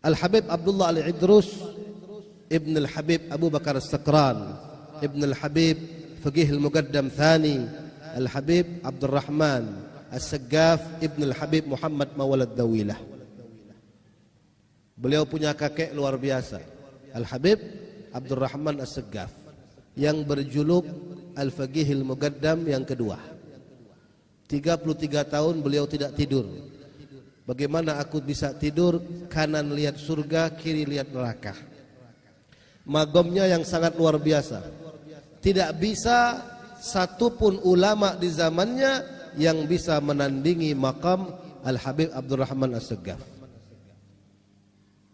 Al-Habib Abdullah Al-Idrus Ibn Al-Habib Abu Bakar As-Sakran Ibn Al-Habib Faqih Al-Muqaddam Thani Al-Habib Abdul Rahman As-Saggaf Ibn Al-Habib Muhammad Mawalad Dawilah. Beliau punya kakek luar biasa, Al-Habib Abdul Rahman As-Saggaf, yang berjuluk Al-Faqih Al-Muqaddam yang kedua. 33 tahun beliau tidak tidur. Bagaimana aku bisa tidur? Kanan lihat surga, kiri lihat neraka. Magomnya yang sangat luar biasa. Tidak bisa satupun ulama di zamannya yang bisa menandingi makam Al-Habib Abdul Rahman As-Saggaf.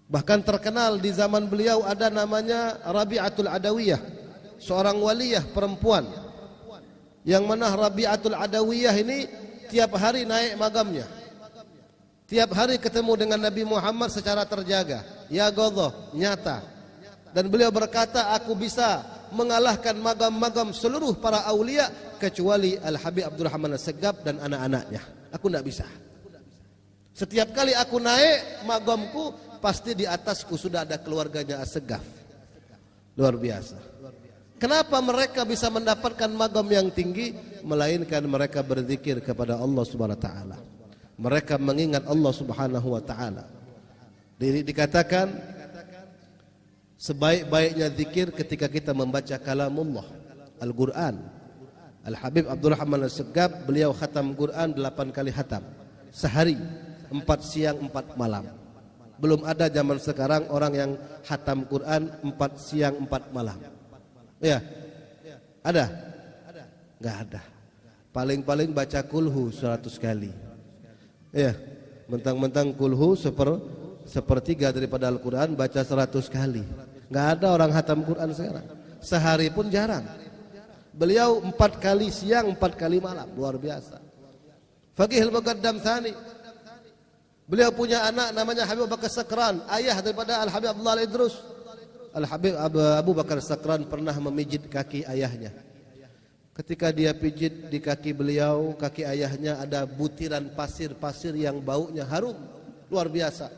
Bahkan terkenal di zaman beliau ada namanya Rabi'atul Adawiyah, seorang waliyah perempuan, yang mana Rabi'atul Adawiyah ini tiap hari naik magamnya, tiap hari ketemu dengan Nabi Muhammad secara terjaga, ya Allah, nyata. Dan beliau berkata, aku bisa mengalahkan magam-magam seluruh para aulia kecuali Al-Habib Abdul Rahman As-Saggaf dan anak-anaknya. Aku tidak bisa. Setiap kali aku naik magamku, pasti di atasku sudah ada keluarganya As-Saggaf. Luar biasa. Kenapa mereka bisa mendapatkan magam yang tinggi? Melainkan mereka berzikir kepada Allah Subhanahu wa taala. Mereka mengingat Allah Subhanahu wa taala. Dikatakan sebaik-baiknya zikir ketika kita membaca kalamullah, Al-Qur'an. Al-Habib Abdul Rahman As-Saggaf beliau khatam Quran 8 kali khatam sehari, 4 siang 4 malam. Belum ada zaman sekarang orang yang khatam Quran 4 siang 4 malam. Ya, ada? Enggak ada. Paling-paling baca kulhu 100 kali. Ya, mentang-mentang kulhu sepertiga daripada Al-Quran baca 100 kali. Enggak ada orang khatam Quran sekarang. Sehari pun jarang. Beliau 4 kali siang 4 kali malam, luar biasa. Faqih Al-Muqaddam Thani. Beliau punya anak namanya Habib Bakar Sakran, ayah daripada Al-Habib Abdullah Al-Idrus. Al-Habib Abu Bakar Sakran pernah memijit kaki ayahnya. Ketika dia pijit di kaki beliau, kaki ayahnya ada butiran pasir-pasir yang baunya harum, luar biasa,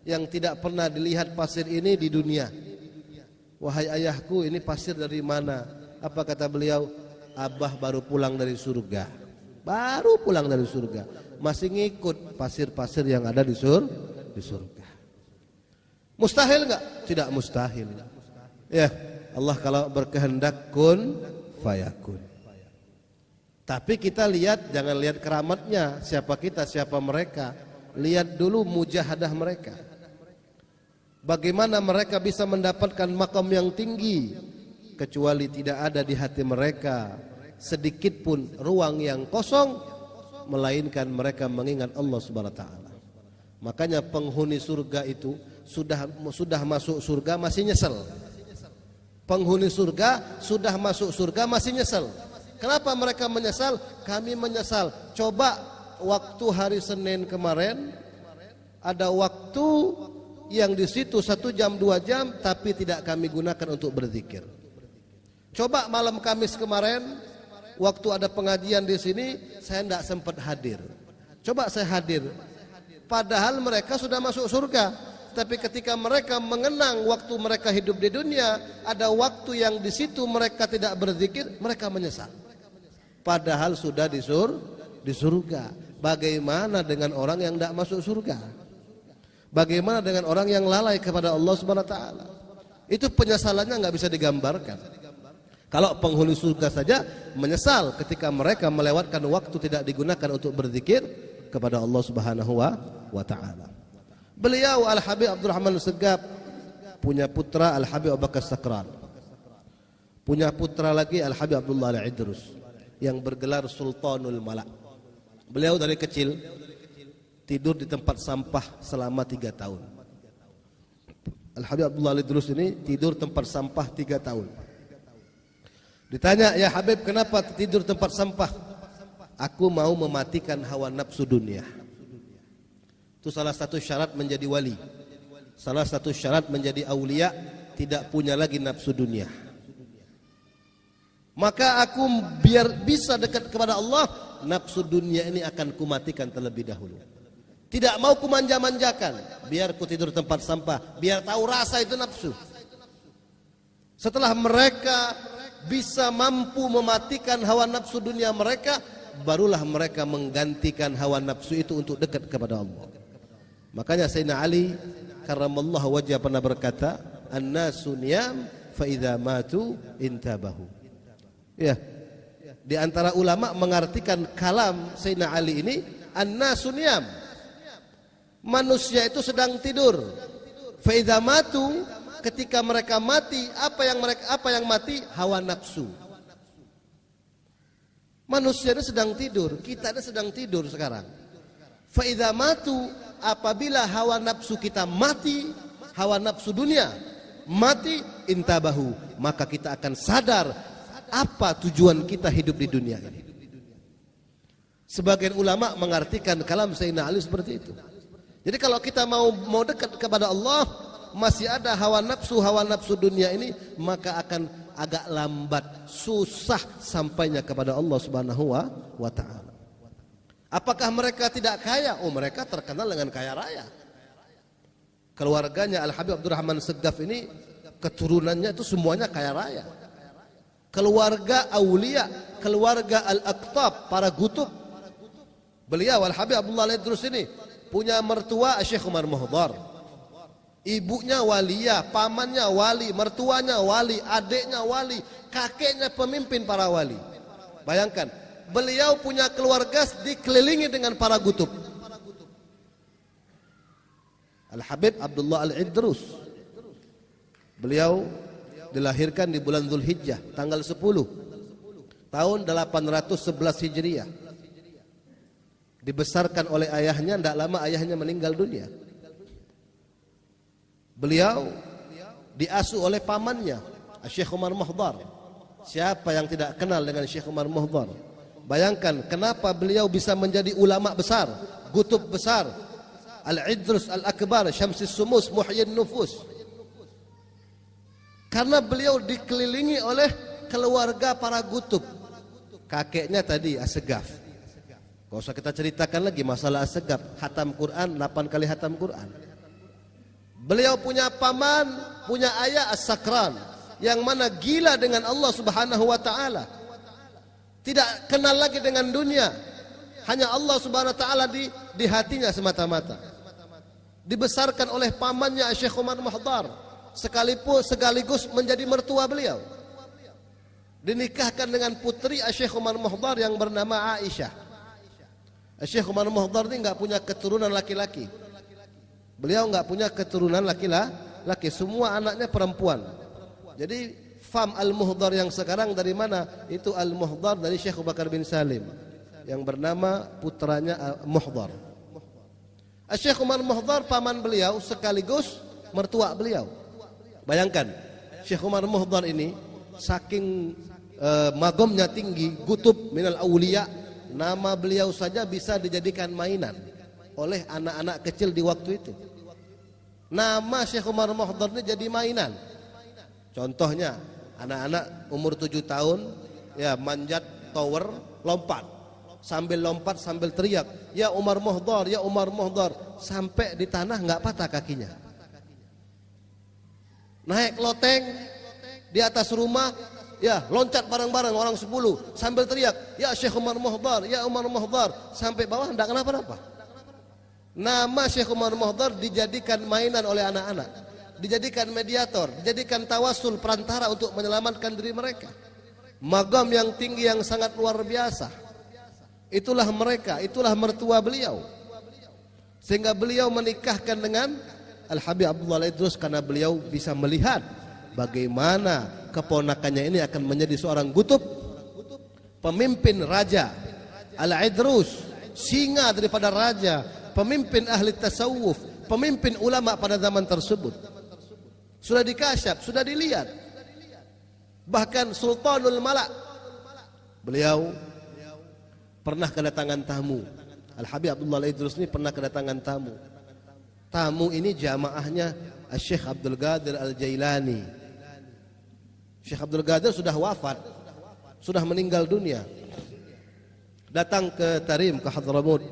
yang tidak pernah dilihat pasir ini di dunia. Wahai ayahku, ini pasir dari mana? Apa kata beliau? Abah baru pulang dari surga. Baru pulang dari surga, masih ngikut pasir-pasir yang ada di surga. Mustahil enggak? Tidak mustahil. Ya, Allah kalau berkehendak kun fayakun. Tapi kita lihat, jangan lihat keramatnya, siapa kita, siapa mereka. Lihat dulu mujahadah mereka. Bagaimana mereka bisa mendapatkan makam yang tinggi, kecuali tidak ada di hati mereka sedikit pun ruang yang kosong, melainkan mereka mengingat Allah Subhanahu wa taala. Makanya penghuni surga itu sudah masuk surga masih nyesel. Penghuni surga sudah masuk surga masih nyesel. Kenapa mereka menyesal? Kami menyesal. Coba waktu hari Senin kemarin ada waktu yang di situ 1 jam 2 jam tapi tidak kami gunakan untuk berzikir. Coba malam Kamis kemarin waktu ada pengajian di sini saya tidak sempat hadir. Coba saya hadir. Padahal mereka sudah masuk surga. Tapi ketika mereka mengenang waktu mereka hidup di dunia, ada waktu yang di situ mereka tidak berzikir, mereka menyesal. Padahal sudah di surga. Bagaimana dengan orang yang tidak masuk surga? Bagaimana dengan orang yang lalai kepada Allah Subhanahu wa taala? Itu penyesalannya enggak bisa digambarkan. Kalau penghuni surga saja menyesal ketika mereka melewatkan waktu tidak digunakan untuk berzikir kepada Allah Subhanahu wa taala. Beliau Al-Habib Abdul Rahman As-Saggaf punya putra Al-Habib Abu Bakar Sakran. Punya putra lagi Al-Habib Abdullah Al-Idrus yang bergelar Sultanul Malak. Beliau dari kecil tidur di tempat sampah selama 3 tahun. Al-Habib Abdullah Al-Idrus ini tidur tempat sampah 3 tahun. Ditanya, ya Habib, kenapa tidur tempat sampah? Aku mau mematikan hawa nafsu dunia. Itu salah satu syarat menjadi wali. Salah satu syarat menjadi aulia, tidak punya lagi nafsu dunia. Maka aku biar bisa dekat kepada Allah, nafsu dunia ini akan kumatikan terlebih dahulu. Tidak mau ku manja-manjakan, biar ku tidur tempat sampah, biar tahu rasa itu nafsu. Setelah mereka bisa mampu mematikan hawa nafsu dunia mereka, barulah mereka menggantikan hawa nafsu itu untuk dekat kepada Allah. Makanya Sayyidina Ali karramallahu wajhah pernah berkata, "An-nasu niyam fa idza matu intabahu." Ya. Di antara ulama mengartikan kalam Sayyidina Ali ini, an-nasu niyam. Manusia itu sedang tidur. Fa idza matu, ketika mereka mati, apa yang mati? Hawa nafsu. Manusia itu sedang tidur, kita ini sedang tidur sekarang. Fa idza matu, apabila hawa nafsu kita mati, hawa nafsu dunia mati, intabahu, maka kita akan sadar apa tujuan kita hidup di dunia ini. Sebagian ulama mengartikan kalam Sayyidina Ali seperti itu. Jadi kalau kita mau dekat kepada Allah, masih ada hawa nafsu dunia ini, maka akan agak lambat, susah sampainya kepada Allah Subhanahu wa taala. Apakah mereka tidak kaya? Oh, mereka terkenal dengan kaya raya. Keluarganya Al-Habib Abdurrahman Segaf ini, keturunannya itu semuanya kaya raya. Keluarga aulia, keluarga al-aqtab, para gutub. Beliau Al-Habib Abdullah Al-Idrus ini punya mertua Syekh Umar Muhdar. Ibunya waliyah, pamannya wali, mertuanya wali, adiknya wali, kakeknya pemimpin para wali. Bayangkan, beliau punya keluarga dikelilingi dengan para gutub. Al-Habib Abdullah Al-Idrus, beliau dilahirkan di bulan Dzulhijjah tanggal 10 tahun 811 Hijriah. Dibesarkan oleh ayahnya, tidak lama ayahnya meninggal dunia. Beliau diasuh oleh pamannya Syekh Umar Muhdar. Siapa yang tidak kenal dengan Syekh Umar Muhdar? Bayangkan kenapa beliau bisa menjadi ulama besar, gutub besar, Al-Idrus Al-Akbar, Syamsis Sumus, Muhyin Nufus. Karena beliau dikelilingi oleh keluarga para gutub. Kakeknya tadi As-Segaf. Gak usah kita ceritakan lagi masalah As-Segaf, hatam Quran, 8 kali hatam Quran. Beliau punya paman, punya ayah As-Sakran, yang mana gila dengan Allah Subhanahu wa taala. Tidak kenal lagi dengan dunia. Hanya Allah Subhanahu wa taala di hatinya semata-mata. Dibesarkan oleh pamannya Syekh Umar Muhdar, sekaligus menjadi mertua beliau. Dinikahkan dengan putri Syekh Umar Muhdar yang bernama Aisyah. Syekh Umar Muhdar ini enggak punya keturunan laki-laki. Beliau enggak punya keturunan laki-laki, semua anaknya perempuan. Jadi fam Al-Muhdar yang sekarang dari mana? Itu Al-Muhdar dari Syekh Abu Bakar bin Salim yang bernama putranya Muhdar. Syekh Umar Muhdar paman beliau sekaligus mertua beliau. Bayangkan, Syekh Umar Muhdar ini saking magomnya tinggi, gutub minal aulia, nama beliau saja bisa dijadikan mainan oleh anak-anak kecil di waktu itu. Nama Syekh Umar Muhdar ini jadi mainan. Contohnya, anak-anak umur 7 tahun ya manjat tower, lompat. Sambil lompat sambil teriak, "Ya Umar Muhdar, ya Umar Muhdar." Sampai di tanah enggak patah kakinya. Naik loteng di atas rumah, ya loncat bareng-bareng orang 10 sambil teriak, "Ya Syekh Umar Muhdar, ya Umar Muhdar." Sampai bawah enggak kenapa-napa. Nama Syekh Umar Muhdar dijadikan mainan oleh anak-anak, dijadikan mediator, dijadikan tawasul, perantara untuk menyelamatkan diri mereka. Magam yang tinggi yang sangat luar biasa. Itulah mereka, itulah mertua beliau. Sehingga beliau menikahkan dengan Al-Habib Abdullah Al-Idrus karena beliau bisa melihat bagaimana keponakannya ini akan menjadi seorang gutub, pemimpin raja. Al-Idrus, singa daripada raja, pemimpin ahli tasawuf, pemimpin ulama pada zaman tersebut. Sudah dikasyaf, sudah dilihat. Bahkan Sultanul Malak, beliau pernah kedatangan tamu. Al-Habib Abdullah Al-Idrus ini pernah kedatangan tamu. Tamu ini jamaahnya Syekh Abdul Qadir Al-Jailani. Syekh Abdul Qadir sudah wafat, sudah meninggal dunia. Datang ke Tarim, ke Hadramut.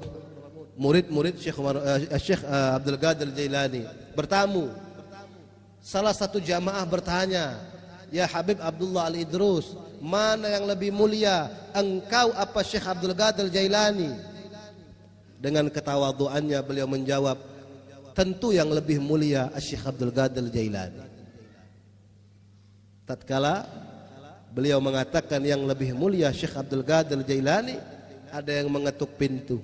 murid-murid Syekh Abdul Qadir Jailani bertamu. Salah satu jamaah bertanya, "Ya Habib Abdullah Al-Idrus, mana yang lebih mulia, engkau apa Syekh Abdul Qadir Jailani?" Dengan ketawaduannya beliau menjawab, "Tentu yang lebih mulia Syekh Abdul Qadir Jailani." Tatkala beliau mengatakan yang lebih mulia Syekh Abdul Qadir Jailani, ada yang mengetuk pintu.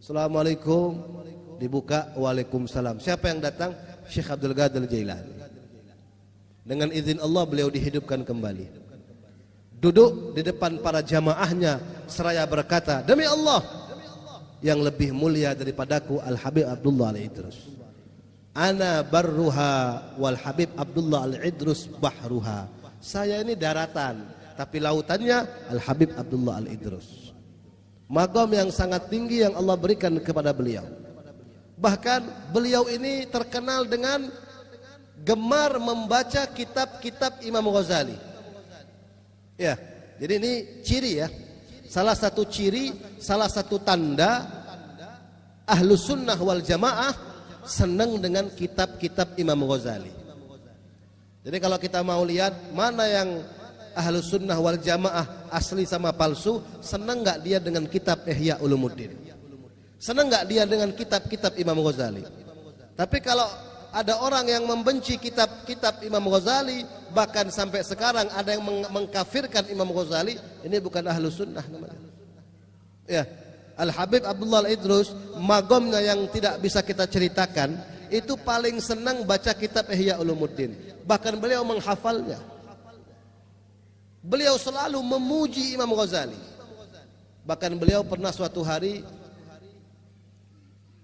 "Assalamualaikum." Dibuka, "Waalaikumsalam." Siapa yang datang? Syekh Abdul Qadir Jailani. Dengan izin Allah beliau dihidupkan kembali. Duduk di depan para jamaahnya seraya berkata, "Demi Allah, yang lebih mulia daripadaku Al-Habib Abdullah Al-Idrus. Ana barruha wal Habib Abdullah Al-Idrus bahruha." Saya ini daratan, tapi lautannya Al-Habib Abdullah Al-Idrus. Maqam yang sangat tinggi yang Allah berikan kepada beliau. Bahkan beliau ini terkenal dengan gemar membaca kitab-kitab Imam Ghazali. Ya, jadi ini ciri ya. Salah satu ciri, salah satu tanda Ahlus Sunnah wal Jamaah senang dengan kitab-kitab Imam Ghazali. Jadi kalau kita mau lihat mana yang Ahlus Sunnah wal Jamaah asli sama palsu, senang nggak dia dengan kitab Ihya Ulumuddin? Senang nggak dia dengan kitab-kitab Imam Ghazali? Tapi kalau ada orang yang membenci kitab-kitab Imam Ghazali, bahkan sampai sekarang ada yang mengkafirkan Imam Ghazali, ini bukan Ahlus Sunnah namanya. Ya, Al-Habib Abdullah Al-Idrus, magomnya yang tidak bisa kita ceritakan, itu paling senang baca kitab Ihya Ulumuddin. Bahkan beliau menghafalnya. Beliau selalu memuji Imam Ghazali. Bahkan beliau pernah suatu hari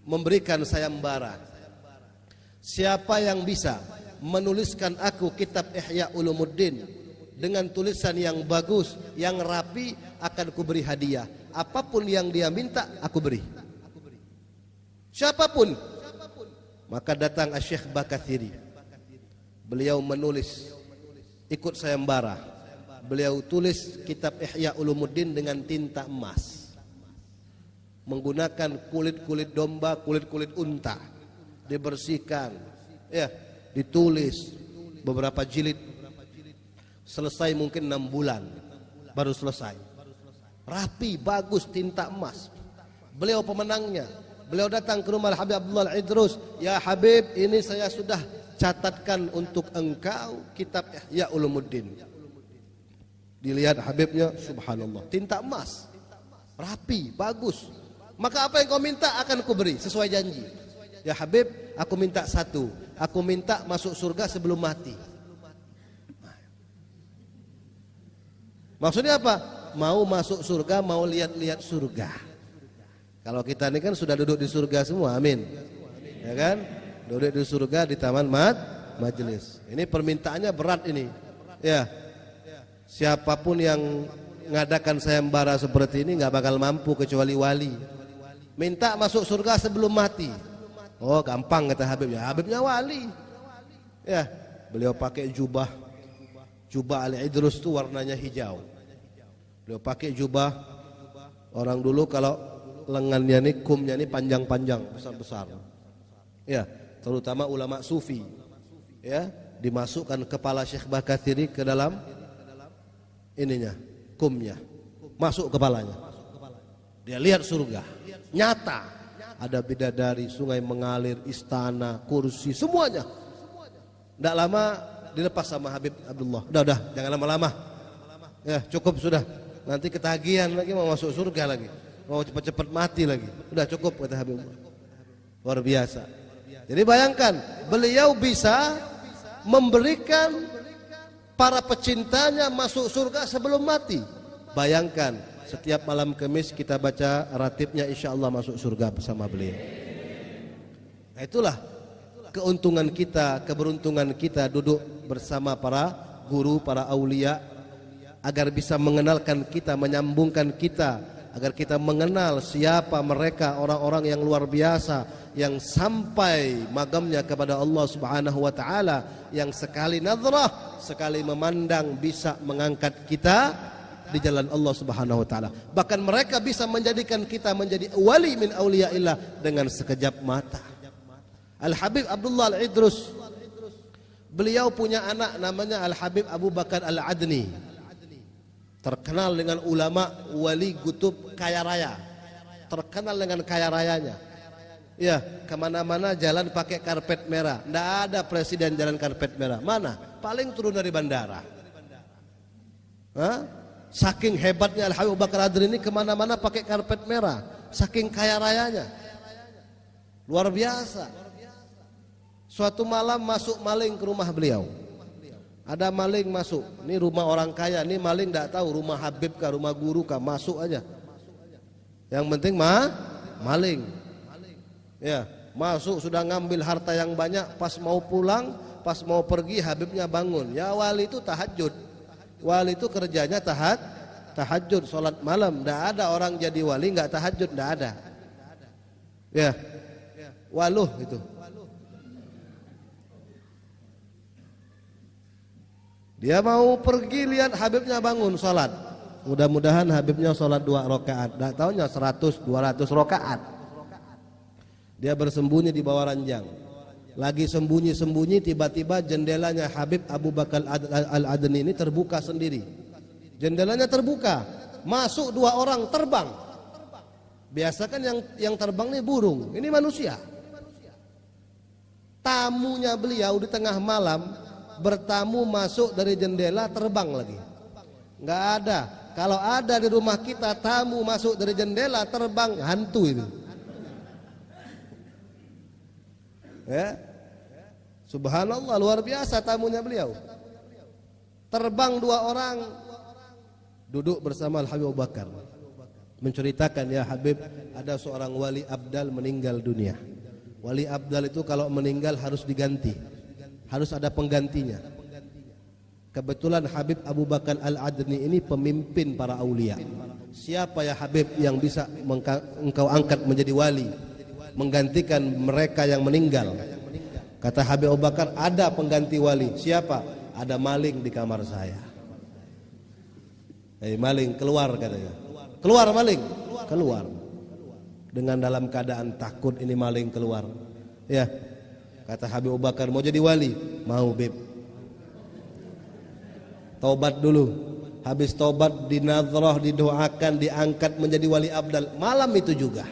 memberikan sayembara. Siapa yang bisa menuliskan aku kitab Ihya Ulumuddin dengan tulisan yang bagus, yang rapi, akan kuberi hadiah. Apapun yang dia minta, aku beri. Siapapun. Maka datang Syekh Bakathiri. Beliau menulis, ikut sayembara. Beliau tulis kitab Ihya Ulumuddin dengan tinta emas, menggunakan kulit-kulit domba, kulit-kulit unta. Dibersihkan, ya, ditulis beberapa jilid, selesai mungkin 6 bulan baru selesai, rapi, bagus, tinta emas. Beliau pemenangnya. Beliau datang ke rumah Habib Abdullah Al-Idrus, "Ya Habib, ini saya sudah catatkan untuk engkau kitab Ihya Ulumuddin." Dilihat Habibnya, subhanallah, tinta emas, rapi, bagus. "Maka apa yang kau minta akan kuberi sesuai janji." "Ya Habib, aku minta satu, aku minta masuk surga sebelum mati." Maksudnya apa? Mau masuk surga, mau lihat-lihat surga. Kalau kita ini kan sudah duduk di surga semua, amin. Ya kan? Duduk di surga di taman majelis. Ini permintaannya berat ini. Ya. Siapapun yang ngadakan sayembara seperti ini nggak bakal mampu kecuali wali. Minta masuk surga sebelum mati. Oh, gampang kata Habibnya. Habibnya wali. Ya, beliau pakai jubah. Jubah Al-Idrus itu warnanya hijau. Beliau pakai jubah. Orang dulu kalau lengannya ini, kumnya ini panjang-panjang, besar-besar. Ya, terutama ulama sufi. Ya, dimasukkan kepala Syekh Bakathiri ke dalam ininya, kumnya. Masuk kepalanya. Dia lihat surga. Nyata. Ada bidadari, sungai mengalir, istana, kursi, semuanya. Tidak lama dilepas sama Habib Abdullah. Udah, jangan lama-lama. Ya, cukup sudah. Nanti ketagihan lagi, mau masuk surga lagi. Mau cepat-cepat mati lagi. Udah cukup kata Habib. Luar biasa. Jadi bayangkan, beliau bisa memberikan para pecintanya masuk surga sebelum mati. Bayangkan. Setiap malam Kamis kita baca ratibnya, insya Allah masuk surga bersama beliau. Nah, itulah keuntungan kita, keberuntungan kita duduk bersama para guru, para aulia, agar bisa mengenalkan kita, menyambungkan kita, agar kita mengenal siapa mereka, orang-orang yang luar biasa, yang sampai magamnya kepada Allah Subhanahu wa taala, yang sekali nazrah, sekali memandang bisa mengangkat kita di jalan Allah Subhanahu wa taala. Bahkan mereka bisa menjadikan kita menjadi wali min auliyaillah dengan sekejap mata. Al Habib Abdullah Al Idrus, beliau punya anak namanya Al Habib Abu Bakar Al Adni, terkenal dengan ulama wali kutub kaya raya, terkenal dengan kaya rayanya. Ya, kemana-mana jalan pakai karpet merah. Tidak ada presiden jalan karpet merah. Mana? Paling turun dari bandara. Hah? Saking hebatnya Al Habib Bakar Adri ini, kemana-mana pakai karpet merah. Saking kaya rayanya, luar biasa. Suatu malam masuk maling ke rumah beliau. Ada maling masuk. Ini rumah orang kaya. Ini maling tidak tahu rumah Habib kah, rumah guru kah, masuk aja. Yang penting maling. Ya, masuk sudah ngambil harta yang banyak. Pas mau pulang, pas mau pergi, Habibnya bangun. Ya, wali itu tahajud. Wali itu kerjanya tahajud, sholat malam. Tidak ada orang jadi wali nggak tahajud, tidak ada. Ya, waluh itu. Dia mau pergi, lihat Habibnya bangun sholat. Mudah-mudahan Habibnya sholat 2 rakaat. Tidak tahunya 100-200 rakaat. Dia bersembunyi di bawah ranjang. Lagi sembunyi-sembunyi, tiba-tiba jendelanya Habib Abu Bakar Al-Adni ini terbuka sendiri. Jendelanya terbuka, masuk 2 orang terbang. Biasa kan yang terbang ini burung, ini manusia. Tamunya beliau di tengah malam bertamu masuk dari jendela, terbang lagi. Nggak ada. Kalau ada di rumah kita tamu masuk dari jendela terbang, hantu itu. Ya, subhanallah, luar biasa tamunya beliau. Terbang 2 orang, duduk bersama Al Habib Abu Bakar, menceritakan, ya Habib, ada seorang wali abdal meninggal dunia. Wali abdal itu kalau meninggal harus diganti, harus ada penggantinya. Kebetulan Habib Abu Bakar Al-Adni ini pemimpin para aulia. Siapa ya Habib yang bisa engkau angkat menjadi wali, menggantikan mereka yang meninggal? Kata Habib Abu Bakar, ada pengganti wali. Siapa? Ada maling di kamar saya. Maling keluar, katanya. Keluar maling, keluar. Dengan dalam keadaan takut, ini maling keluar. Ya, kata Habib Abu Bakar, mau jadi wali? Mau, Bib. Taubat dulu. Habis taubat, dinadhrah, didoakan, diangkat menjadi wali abdal. Malam itu juga.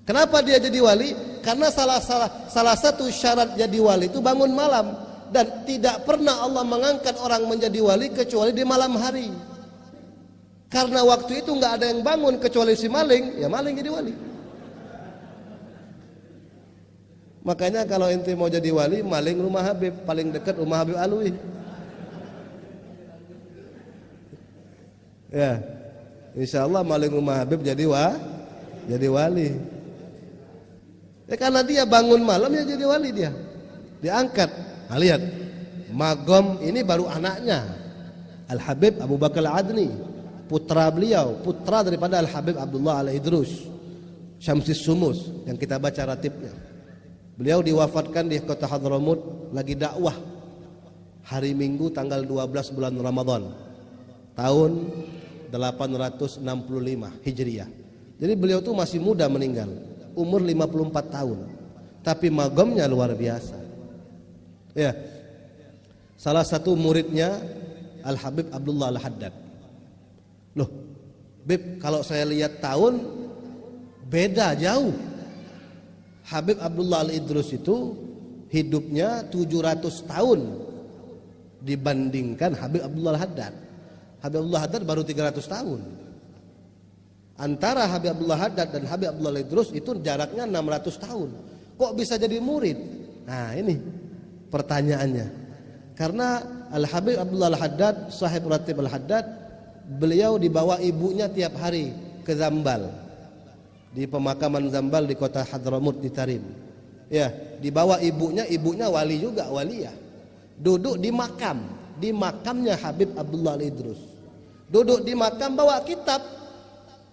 Kenapa dia jadi wali? Karena salah satu syarat jadi wali itu bangun malam. Dan tidak pernah Allah mengangkat orang menjadi wali kecuali di malam hari. Karena waktu itu nggak ada yang bangun kecuali si maling, ya maling jadi wali. Makanya kalau ente mau jadi wali, maling rumah Habib, paling dekat rumah Habib Alwi. Ya, insya Allah maling rumah Habib jadi wali. Ya karena dia bangun malam, ya jadi wali dia. Diangkat. Nah, lihat, Magom ini baru anaknya Al Habib Abu Bakar Al-Adni, putra beliau, putra daripada Al Habib Abdullah Al Idrus Syamsis Sumus yang kita baca ratibnya. Beliau diwafatkan di kota Hadramut lagi dakwah hari Minggu tanggal 12 bulan Ramadan tahun 865 Hijriah. Jadi beliau tuh masih muda meninggal, umur 54 tahun. Tapi magomnya luar biasa. Ya. Salah satu muridnya Al Habib Abdullah Al Haddad. Loh, Bib, kalau saya lihat tahun beda jauh. Habib Abdullah Al Idrus itu hidupnya 700 tahun dibandingkan Habib Abdullah Al Haddad. Habib Abdullah Haddad baru 300 tahun. Antara Habib Abdullah Haddad dan Habib Abdullah Al Idrus itu jaraknya 600 tahun. Kok bisa jadi murid? Nah, ini pertanyaannya. Karena Al Habib Abdullah Al Haddad, sahib ratib Al Haddad, beliau dibawa ibunya tiap hari ke Zambal, di pemakaman Zambal di kota Hadramut di Tarim. Ya, dibawa ibunya wali juga, waliyah. Duduk di makamnya Habib Abdullah Al Idrus. Duduk di makam bawa kitab.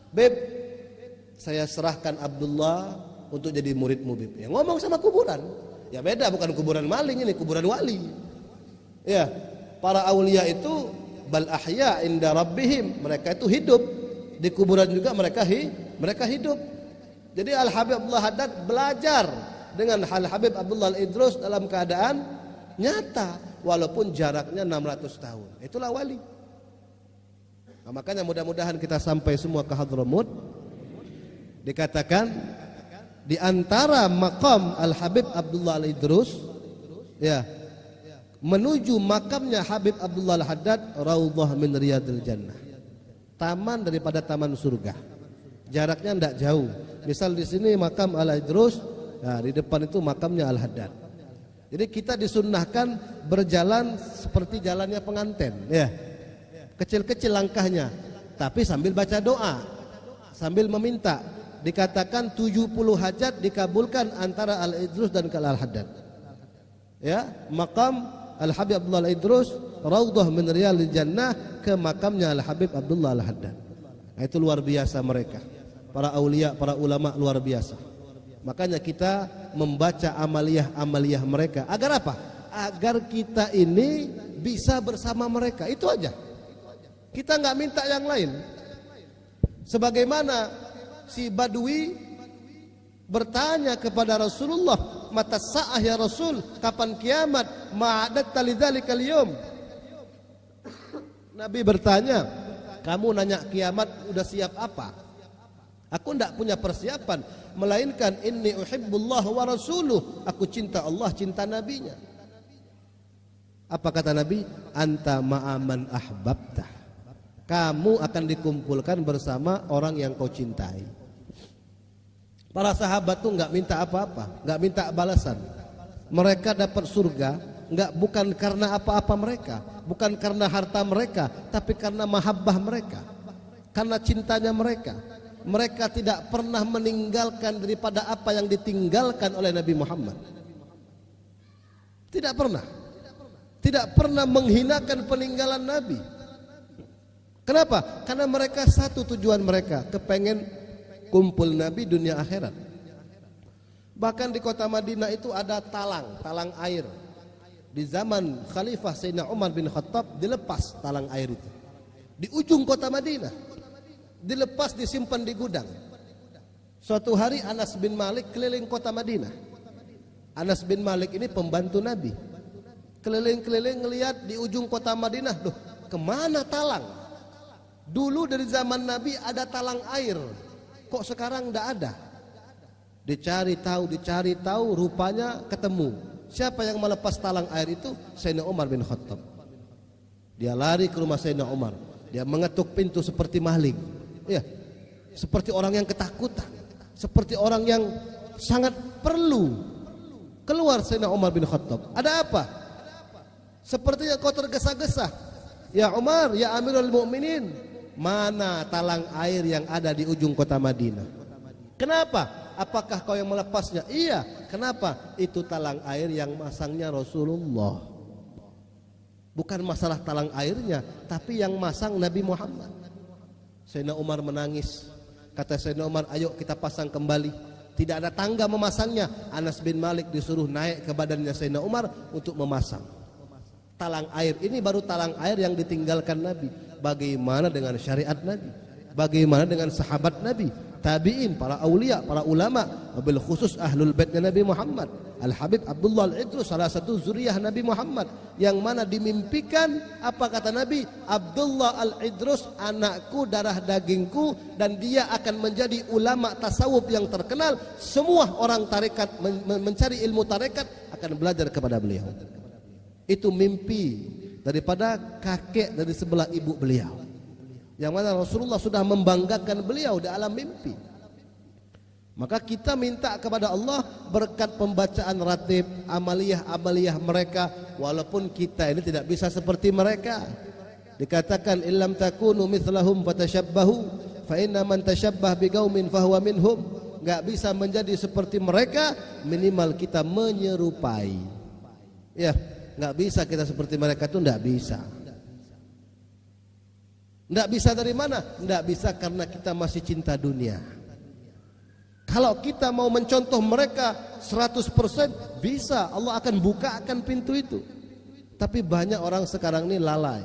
Beb, saya serahkan Abdullah untuk jadi muridmu, Beb. Ya, ngomong sama kuburan. Ya beda, bukan kuburan maling, ini kuburan wali. Ya, para aulia itu bal ahya inda rabbihim, mereka itu hidup di kuburan juga, mereka hidup. Jadi Al Habib Abdullah Haddad belajar dengan Al Habib Abdullah Al-Idrus dalam keadaan nyata walaupun jaraknya 600 tahun. Itulah wali. Nah, makanya mudah-mudahan kita sampai semua ke Hadramut. Dikatakan di antara makam Al Habib Abdullah Al-Idrus ya, menuju makamnya Habib Abdullah Al-Haddad, raudhah min riyadil jannah, taman daripada taman surga. Jaraknya tidak jauh. Misal di sini makam Al-Idrus, nah di depan itu makamnya Al-Haddad. Jadi kita disunnahkan berjalan seperti jalannya pengantin, ya. Kecil-kecil langkahnya, tapi sambil baca doa, sambil meminta. Dikatakan 70 hajat dikabulkan antara Al-Idrus dan Al-Haddad. Ya, makam Al-Habib Abdullah Al-Idrus, raudhah min riyadil jannah, ke makamnya Al-Habib Abdullah Al-Haddad. Nah, itu luar biasa mereka. Para aulia, para ulama luar biasa. Makanya kita membaca amaliyah mereka. Agar apa? Agar kita ini bisa bersama mereka. Itu aja. Kita nggak minta yang lain. Sebagaimana si Badui bertanya kepada Rasulullah, mata sa'ah ya Rasul, kapan kiamat? Ma'adatta lidzalikal yaum. Nabi bertanya, kamu nanya kiamat udah siap apa? Aku tidak punya persiapan, melainkan inni uhibbullah wa rasuluh, aku cinta Allah, cinta nabinya. Apa kata Nabi? Anta ma'aman ahbabtah, kamu akan dikumpulkan bersama orang yang kau cintai. Para sahabat tuh nggak minta apa-apa, nggak minta balasan. Mereka dapat surga bukan karena apa-apa mereka, bukan karena harta mereka, tapi karena mahabbah mereka, karena cintanya mereka. Mereka tidak pernah meninggalkan daripada apa yang ditinggalkan oleh Nabi Muhammad. Tidak pernah. Tidak pernah menghinakan peninggalan Nabi. Kenapa? Karena mereka satu tujuan mereka, kepengen kumpul Nabi dunia akhirat. Bahkan di kota Madinah itu ada talang air. Di zaman Khalifah Sayyidina Umar bin Khattab dilepas talang air itu. Di ujung kota Madinah. Dilepas, disimpan di gudang. Suatu hari Anas bin Malik keliling kota Madinah. Anas bin Malik ini pembantu Nabi. Keliling-keliling ngelihat di ujung kota Madinah, loh, kemana talang? Dulu dari zaman Nabi ada talang air, kok sekarang tidak ada? Dicari tahu, rupanya ketemu. Siapa yang melepas talang air itu? Sayyidina Umar bin Khattab. Dia lari ke rumah Sayyidina Umar. Dia mengetuk pintu seperti maling. Ya, seperti orang yang ketakutan, seperti orang yang sangat perlu. Keluar Sayyidina Umar bin Khattab. Ada apa? Sepertinya kau tergesa-gesa. Ya Umar, ya Amirul Mukminin, mana talang air yang ada di ujung kota Madinah? Kenapa? Apakah kau yang melepasnya? Iya. Kenapa? Itu talang air yang masangnya Rasulullah. Bukan masalah talang airnya, tapi yang masang Nabi Muhammad. Sayyidina Umar menangis. Kata Sayyidina Umar, ayo kita pasang kembali. Tidak ada tangga memasangnya. Anas bin Malik disuruh naik ke badannya Sayyidina Umar untuk memasang. Talang air ini baru talang air yang ditinggalkan Nabi. Bagaimana dengan syariat Nabi? Bagaimana dengan sahabat Nabi? Tabi'in, para aulia, para ulama, wabil khusus ahlul baitnya Nabi Muhammad. Al Habib Abdullah Al-Idrus salah satu zuriyah Nabi Muhammad, yang mana dimimpikan, apa kata Nabi? Abdullah Al-Idrus anakku, darah dagingku, dan dia akan menjadi ulama tasawuf yang terkenal. Semua orang tarekat mencari ilmu tarekat akan belajar kepada beliau. Itu mimpi daripada kakek dari sebelah ibu beliau, yang mana Rasulullah sudah membanggakan beliau di alam mimpi. Maka kita minta kepada Allah berkat pembacaan ratib, amaliyah mereka, walaupun kita ini tidak bisa seperti mereka. Dikatakan illam takunu mithlahum fatashabbahu fa inna man tashabbah biqaumin fahuwa minhum. Enggak bisa menjadi seperti mereka, minimal kita menyerupai. Ya, enggak bisa kita seperti mereka, itu enggak bisa. Enggak bisa dari mana? Enggak bisa karena kita masih cinta dunia. Kalau kita mau mencontoh mereka 100% bisa, Allah akan bukakan pintu itu. Tapi banyak orang sekarang ini lalai.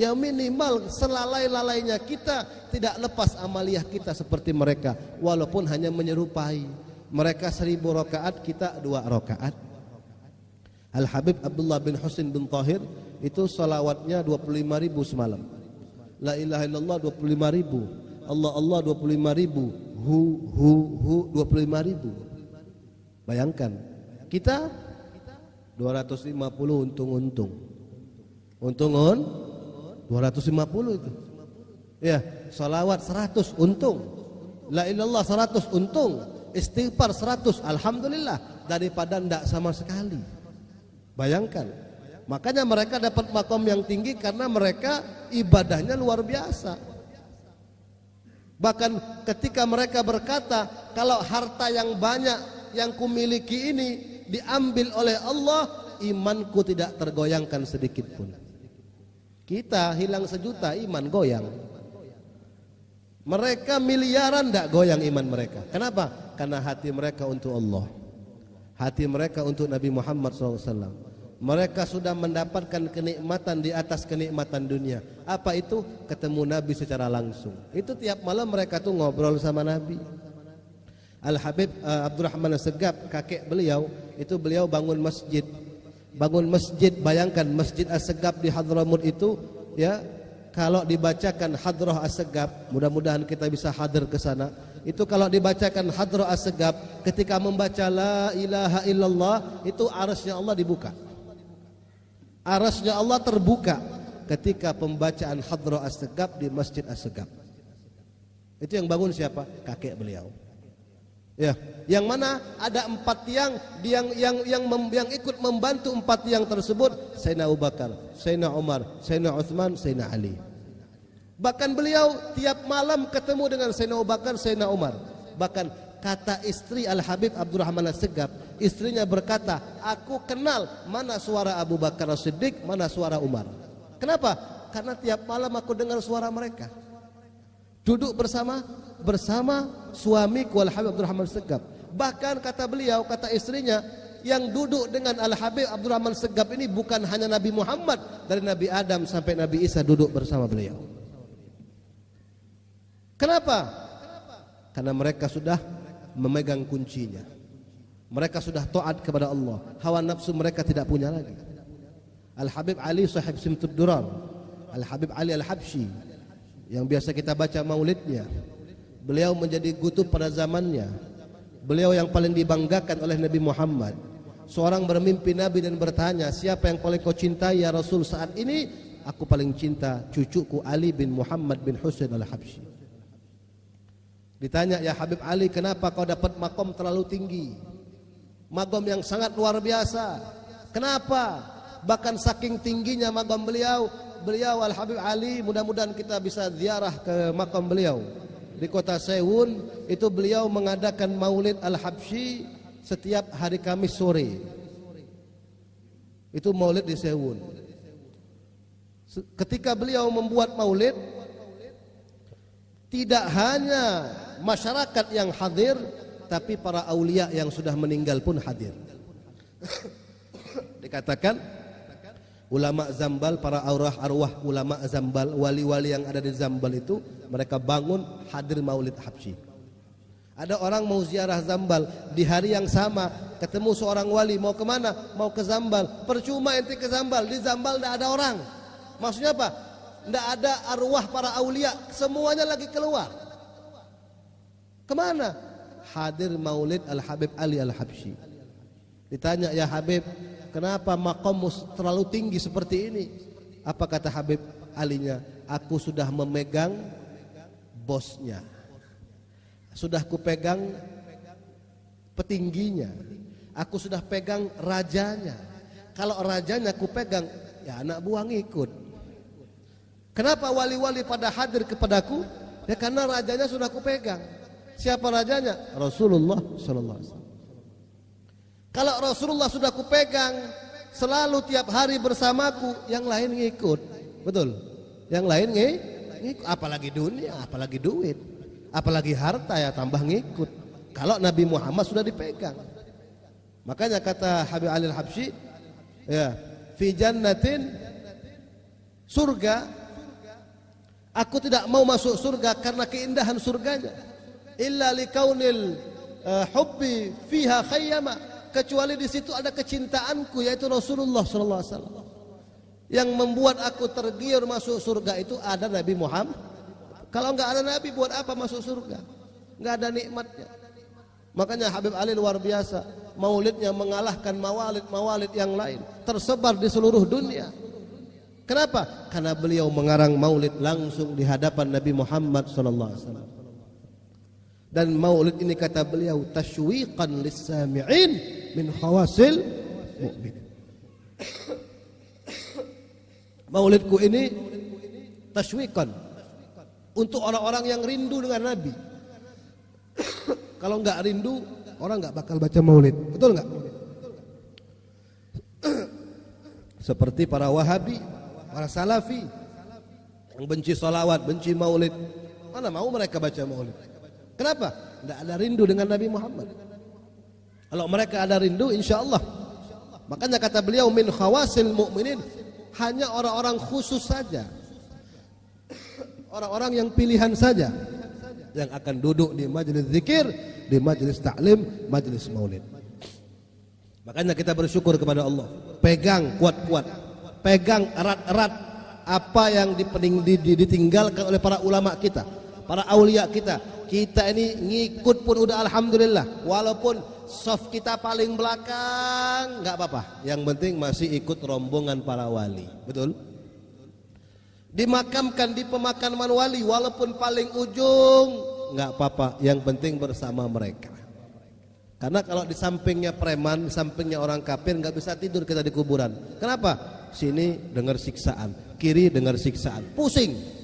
Ya minimal selalai-lalainya kita tidak lepas amaliyah kita seperti mereka, walaupun hanya menyerupai. Mereka 1000 rakaat, kita 2 rakaat. Al Habib Abdullah bin Husin bin Tahir itu salawatnya 25.000 semalam. La ilaha illallah 25.000, Allah Allah 25.000, hu 25.000. Bayangkan kita 250 untung 250 itu. Ya, salawat 100 untung. La ilallah 100 untung. Istighfar 100 alhamdulillah, daripada ndak sama sekali. Bayangkan. Makanya mereka dapat makom yang tinggi karena mereka ibadahnya luar biasa. Bahkan ketika mereka berkata, kalau harta yang banyak yang kumiliki ini diambil oleh Allah, imanku tidak tergoyangkan sedikit pun. Kita hilang 1 juta, iman goyang. Mereka miliaran tidak goyang iman mereka. Kenapa? Karena hati mereka untuk Allah, hati mereka untuk Nabi Muhammad SAW. Mereka sudah mendapatkan kenikmatan di atas kenikmatan dunia. Apa itu? Ketemu Nabi secara langsung. Itu tiap malam mereka tuh ngobrol sama Nabi. Al Habib Abdurrahman As-Segaf, kakek beliau, itu beliau bangun masjid. Bayangkan Masjid As-Segaf di Hadramut itu, ya, kalau dibacakan Hadrah As-Segaf, mudah-mudahan kita bisa hadir ke sana. Itu kalau dibacakan Hadrah As-Segaf, ketika membaca la ilaha illallah, itu arasnya Allah dibuka. Arasnya Allah terbuka ketika pembacaan Hadrah As-Segaf di Masjid As-Segaf. Itu yang bangun siapa? Kakek beliau. Ya, yang mana ada 4 tiang yang ikut membantu 4 tiang tersebut, Sayyidina Abu Bakar, Sayyidina Umar, Sayyidina Utsman, Sayyidina Ali. Bahkan beliau tiap malam ketemu dengan Sayyidina Abu Bakar, Sayyidina Umar. Bahkan kata istri Al Habib Abdurrahman As-Segaf, istrinya berkata, aku kenal mana suara Abu Bakar As-Siddiq, mana suara Umar. Kenapa? Karena tiap malam aku dengar suara mereka. Duduk bersama suamiku Al Habib Abdurrahman As-Segaf. Bahkan kata beliau, kata istrinya, yang duduk dengan Al Habib Abdurrahman As-Segaf ini bukan hanya Nabi Muhammad, dari Nabi Adam sampai Nabi Isa duduk bersama beliau. Kenapa? Karena mereka sudah memegang kuncinya. Mereka sudah taat kepada Allah. Hawa nafsu mereka tidak punya lagi. Al Habib Ali sahib Simtud Durar, Al Habib Ali Al-Habsyi, yang biasa kita baca maulidnya, beliau menjadi kutub pada zamannya. Beliau yang paling dibanggakan oleh Nabi Muhammad. Seorang bermimpi Nabi dan bertanya, siapa yang paling kau cintai ya Rasul saat ini? Aku paling cinta cucuku Ali bin Muhammad bin Husain Al-Habsyi. Ditanya, ya Habib Ali, kenapa kau dapat makom terlalu tinggi, makom yang sangat luar biasa? Kenapa? Bahkan saking tingginya makom beliau Al Habib Ali, mudah-mudahan kita bisa ziarah ke makam beliau di kota Sewun. Itu beliau mengadakan Maulid Al-Habsyi setiap hari Kamis sore. Itu Maulid di Sewun. Ketika beliau membuat Maulid, tidak hanya masyarakat yang hadir, tapi para aulia yang sudah meninggal pun hadir. Dikatakan ulama Zambal, para arwah ulama Zambal, wali-wali yang ada di Zambal itu, mereka bangun hadir Maulid Habsyi. Ada orang mau ziarah Zambal di hari yang sama, ketemu seorang wali, mau kemana? Mau ke Zambal. Percuma ente ke Zambal, di Zambal tidak ada orang. Maksudnya apa? Tidak ada arwah para aulia, semuanya lagi keluar. Kemana? Hadir Maulid Al Habib Ali Al-Habsyi. Ditanya, ya Habib, kenapa makammu terlalu tinggi seperti ini? Apa kata Habib Alinya? Aku sudah memegang bosnya, sudah kupegang petingginya, aku sudah pegang rajanya. Kalau rajanya kupegang, ya anak buah ngikut. Kenapa wali-wali pada hadir kepadaku? Ya karena rajanya sudah kupegang. Siapa rajanya? Rasulullah sallallahu alaihi wasallam. Kalau Rasulullah sudah kupegang, selalu tiap hari bersamaku, yang lain ngikut. Betul? Yang lain ngikut. Apalagi dunia, apalagi duit, apalagi harta, ya tambah ngikut. Kalau Nabi Muhammad sudah dipegang. Makanya kata Habib Ali Al-Habsyi, ya, fi jannatin, surga Aku tidak mau masuk surga karena keindahan surganya. Illa likaunil hubbi fiha khayyama, kecuali di situ ada kecintaanku yaitu Rasulullah sallallahu alaihi wasallam. Yang membuat aku tergiur masuk surga itu ada Nabi Muhammad. Kalau enggak ada Nabi buat apa masuk surga? Enggak ada nikmatnya. Makanya Habib Ali luar biasa, maulidnya mengalahkan mawalid yang lain, tersebar di seluruh dunia. Kenapa? Karena beliau mengarang maulid langsung di hadapan Nabi Muhammad sallallahu alaihi wasallam. Dan maulid ini kata beliau tashwiqan lis-sami'in min khawasil mu'min. Maulidku ini tashwiqan untuk orang-orang yang rindu dengan Nabi. Kalau enggak rindu, orang enggak bakal baca maulid. Betul enggak? Seperti para Wahabi, para Salafi yang benci salawat, benci maulid. Mana mau mereka baca maulid? Kenapa? Tidak ada rindu dengan Nabi Muhammad. Kalau mereka ada rindu, insya Allah. Makanya kata beliau min khawasil mu'minin, hanya orang-orang khusus saja, orang-orang yang pilihan saja yang akan duduk di majelis zikir, di majelis taklim, majelis maulid. Makanya kita bersyukur kepada Allah. Pegang kuat-kuat, pegang erat-erat apa yang ditinggalkan oleh para ulama kita, para aulia kita. Kita ini ngikut pun udah alhamdulillah. Walaupun soft kita paling belakang, nggak apa-apa. Yang penting masih ikut rombongan para wali. Betul? Dimakamkan di pemakaman wali, walaupun paling ujung, nggak apa-apa. Yang penting bersama mereka. Karena kalau di sampingnya preman, di sampingnya orang kafir, nggak bisa tidur kita di kuburan. Kenapa? Sini dengar siksaan, kiri dengar siksaan, pusing.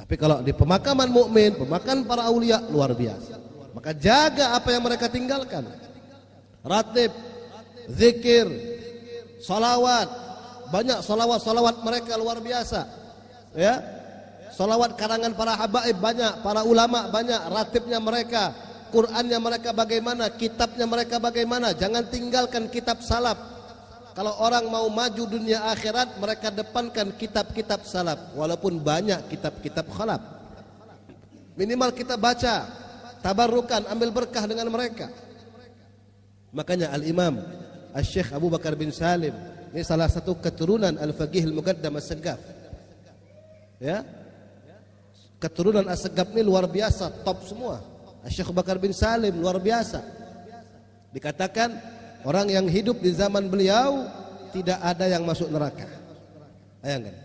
Tapi kalau di pemakaman mukmin, pemakaman para aulia, luar biasa. Maka jaga apa yang mereka tinggalkan. Ratib, zikir, salawat, banyak salawat mereka luar biasa. Ya, salawat karangan para habaib banyak, para ulama banyak, ratibnya mereka, Qurannya mereka bagaimana, kitabnya mereka bagaimana. Jangan tinggalkan kitab salaf. Kalau orang mau maju dunia akhirat, mereka depankan kitab-kitab salaf. Walaupun banyak kitab-kitab khalaf, minimal kita baca, tabarrukan, ambil berkah dengan mereka. Makanya Al-Imam Al-Syekh Abu Bakar bin Salim, ini salah satu keturunan Al-Faqih Al-Muqaddam As-Saggaf. Ya, keturunan As-Saggaf ini luar biasa, top semua. Al-Syekh Abu Bakar bin Salim luar biasa. Dikatakan orang yang hidup di zaman beliau tidak ada yang masuk neraka. Bayangkan,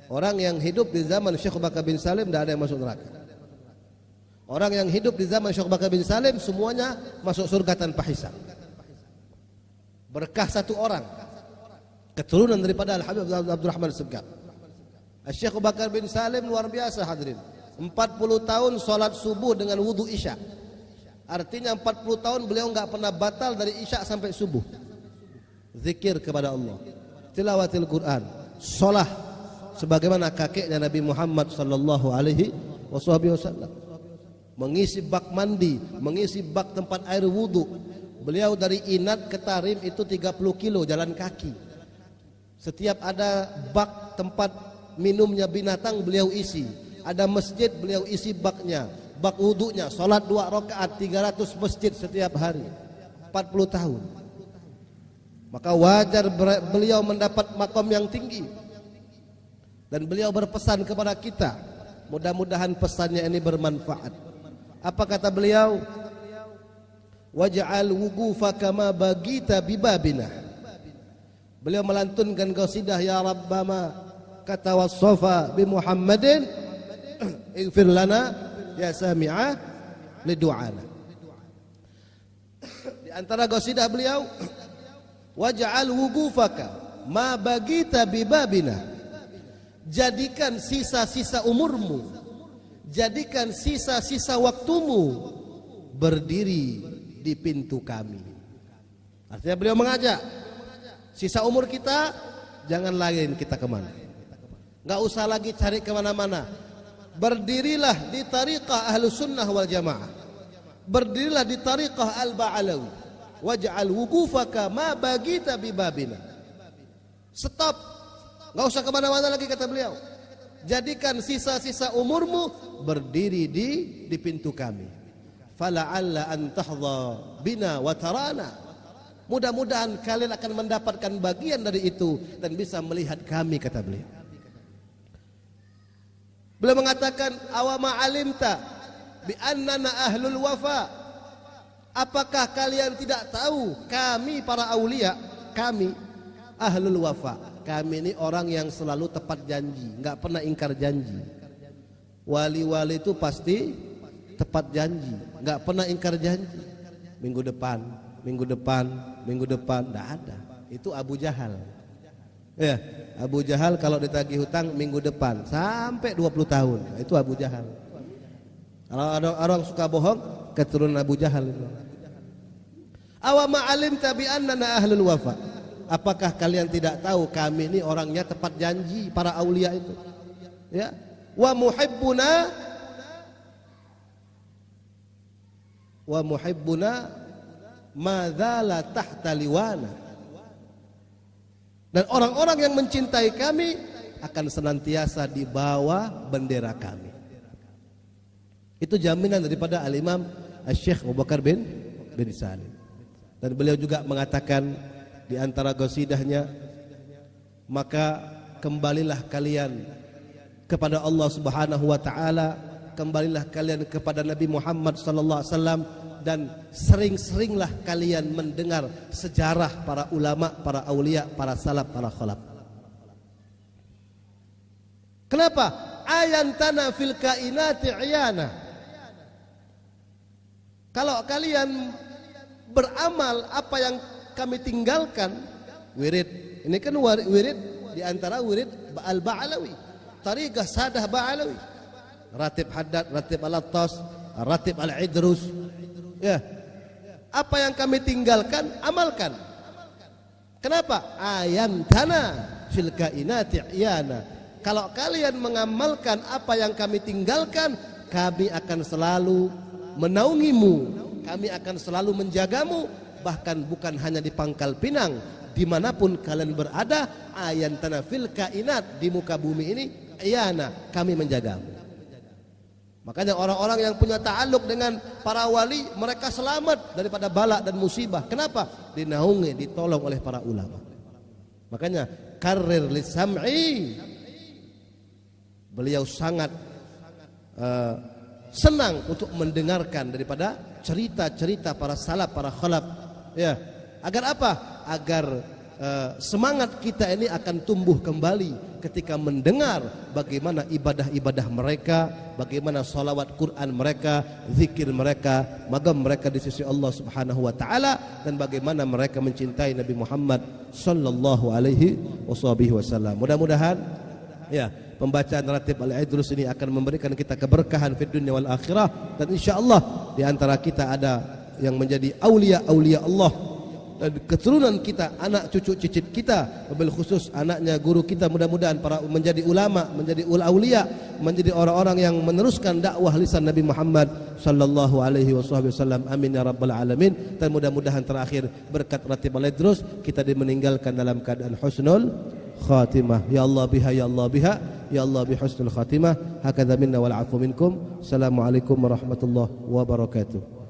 orang yang hidup di zaman Syekh Bakar bin Salim tidak ada yang masuk neraka. Orang yang hidup di zaman Syekh Bakar bin Salim semuanya masuk surga tanpa hisab. Berkah satu orang, keturunan daripada Al-Habib Abdurrahman As-Saggaf. Syekh Bakar bin Salim luar biasa hadirin. 40 tahun salat subuh dengan wudu isya. Artinya 40 tahun beliau enggak pernah batal dari isya sampai subuh. Zikir kepada Allah, tilawatil Quran, shalah sebagaimana kakeknya Nabi Muhammad sallallahu alaihi wasallam. Mengisi bak mandi, mengisi bak tempat air wudu. Beliau dari Inat ke Tarim itu 30 kilo jalan kaki. Setiap ada bak tempat minumnya binatang beliau isi. Ada masjid beliau isi baknya. Bak wudunya, salat 2 rakaat, 300 masjid setiap hari, 40 tahun. Maka wajar beliau mendapat makom yang tinggi. Dan beliau berpesan kepada kita, mudah-mudahan pesannya ini bermanfaat. Apa kata beliau? Waj'al wuqufaka ma bagita bibabina. Beliau melantunkan qasidah ya Rabbama kata wassafa bi Muhammadin ighfir lana ya sami'a li du'ana. Di antara qasidah beliau, waj'al wuqufaka ma bagita bibabina. Jadikan sisa-sisa umurmu, jadikan sisa-sisa waktumu berdiri di pintu kami. Artinya beliau mengajak, sisa umur kita jangan lagi kita kemana, nggak usah lagi cari kemana-mana. Berdirilah di tariqah Ahlus Sunnah wal Jamaah, berdirilah di tariqah Al-Ba'alawi. Waj'al wuqufaka ma bagita bibabina. Stop, nggak usah kemana-mana lagi kata beliau. jadikan sisa-sisa umurmu berdiri di pintu kami. Fala'alla an tahdha bina wa tarana. Mudah-mudahan kalian akan mendapatkan bagian dari itu dan bisa melihat kami, kata beliau. Beliau mengatakan, awama alimta bi annana ahlul wafa. Apakah kalian tidak tahu kami para aulia, kami ahlul wafa. Kami ini orang yang selalu tepat janji, enggak pernah ingkar janji. Wali-wali itu pasti tepat janji, enggak pernah ingkar janji. Minggu depan, enggak ada. Itu Abu Jahal. Ya, Abu Jahal kalau ditagih hutang minggu depan sampai 20 tahun. Itu Abu Jahal. Kalau ada orang suka bohong, keturunan Abu Jahal itu. Awama alimta bi annana ahlul wafa. Apakah kalian tidak tahu kami ini orangnya tepat janji, para aulia itu? Ya. Wa muhibbuna madzala tahta liwana. Dan orang-orang yang mencintai kami akan senantiasa di bawah bendera kami. Itu jaminan daripada Al-Imam Asy-Syaikh Abu Bakar bin Salim. Dan beliau juga mengatakan di antara qasidahnya, maka kembalilah kalian kepada Allah Subhanahu wa taala, kembalilah kalian kepada Nabi Muhammad sallallahu alaihi wasallam, dan sering-seringlah kalian mendengar sejarah para ulama, para aulia, para salaf, para khalaf. Kenapa? Ayantana fil kainati iyana. Kalau kalian beramal apa yang kami tinggalkan, wirid. Ini kan wirid di antara wirid al-Ba'alawi, tariqah sadah Ba'alawi. Ratib Haddad, Ratib Al-Attas, Ratib Al-Idrus. Ya. Apa yang kami tinggalkan, amalkan. Kenapa? Ayantana fil kainati iyana. Kalau kalian mengamalkan apa yang kami tinggalkan, kami akan selalu menaungimu. Kami akan selalu menjagamu, bahkan bukan hanya di Pangkal Pinang, dimanapun kalian berada, ayantana fil kainat, di muka bumi ini, iyana, kami menjagamu. Makanya orang-orang yang punya ta'aluk dengan para wali, mereka selamat daripada bala dan musibah. Kenapa? Dinaungi, ditolong oleh para ulama. Makanya karir lisam'i, beliau sangat senang untuk mendengarkan daripada cerita-cerita para salaf, para khalaf. Ya, agar apa? Agar semangat kita ini akan tumbuh kembali ketika mendengar bagaimana ibadah-ibadah mereka, bagaimana salawat Quran mereka, zikir mereka, magam mereka di sisi Allah Subhanahu wa taala, dan bagaimana mereka mencintai Nabi Muhammad sallallahu alaihi wasallam. Mudah-mudahan ya, pembacaan Ratib Al-Idrus ini akan memberikan kita keberkahan fid dunya wal akhirah, dan insyaallah di antara kita ada yang menjadi aulia-aulia Allah, dan keturunan kita, anak cucu cicit kita, wabil khusus anaknya guru kita, mudah-mudahan para menjadi ulama, menjadi aulia, menjadi orang-orang yang meneruskan dakwah lisan Nabi Muhammad sallallahu alaihi wasallam. Amin ya rabbal alamin. Dan mudah-mudahan terakhir berkat Ratib Al-Idrus kita dimeninggalkan dalam keadaan husnul khatimah. Ya Allah biha, ya Allah biha, ya Allah bi husnul khatimah. Hakadha minna wal afu minkum. Assalamualaikum warahmatullahi wabarakatuh.